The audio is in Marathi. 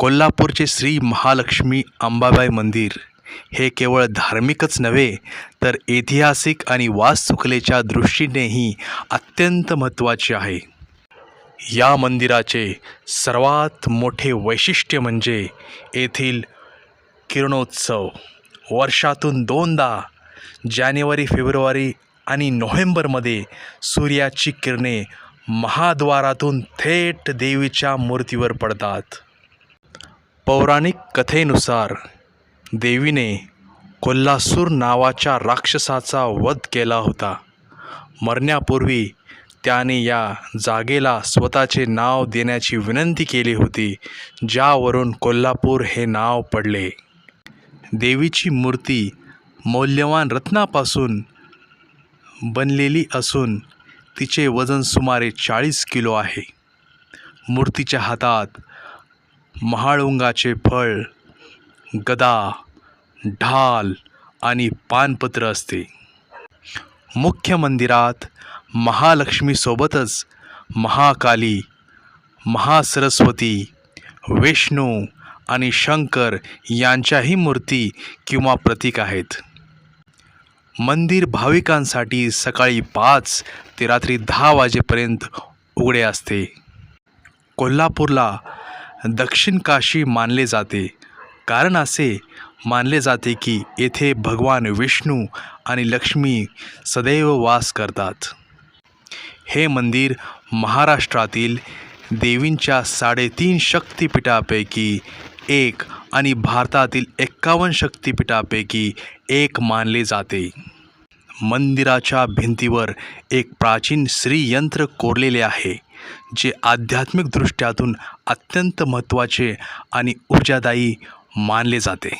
कोल्हापूरचे श्री महालक्ष्मी अंबाबाई मंदिर हे केवळ धार्मिकच नव्हे तर ऐतिहासिक आणि वास्तुकलेच्या दृष्टीनेही अत्यंत महत्त्वाचे आहे. या मंदिराचे सर्वात मोठे वैशिष्ट्य म्हणजे येथील किरणोत्सव. वर्षातून 2दा जानेवारी, फेब्रुवारी आणि नोव्हेंबरमध्ये सूर्याची किरणे महाद्वारातून थेट देवीच्या मूर्तीवर पडतात. पौराणिक कथेनुसार देवीने कोल्हासूर नावाच्या राक्षसाचा वध केला होता. मरण्यापूर्वी त्याने या जागेला स्वतःचे नाव देण्याची विनंती केली होती, ज्यावरून कोल्हापूर हे नाव पडले. देवीची मूर्ती मौल्यवान रत्नापासून बनलेली असून तिचे वजन सुमारे 40 किलो आहे. मूर्तीच्या हातात महाळुंगाचे फळ, गदा, ढाल आणि पानपत्र असते. मुख्य मंदिरात महालक्ष्मीसोबतच महाकाली, महासरस्वती, विष्णू आणि शंकर यांच्याही मूर्ती किंवा प्रतीक आहेत. मंदिर भाविकांसाठी सकाळी 5 ते रात्री 10 वाजेपर्यंत उघडे असते. कोल्हापूरला दक्षिण काशी मानले जाते, कारण असे मानले जाते की येथे भगवान विष्णू आणि लक्ष्मी सदैव वास करतात. हे मंदिर महाराष्ट्रातील देवींच्या 3.5 शक्तिपीठापैकी एक आणि भारतातील 51 शक्तिपीठापैकी एक मानले जाते. मंदिराच्या भिंतीवर एक प्राचीन श्रीयंत्र कोरलेले आहे, जे आध्यात्मिक दृष्ट्यातून अत्यंत महत्त्वाचे आणि ऊर्जादायी मानले जाते.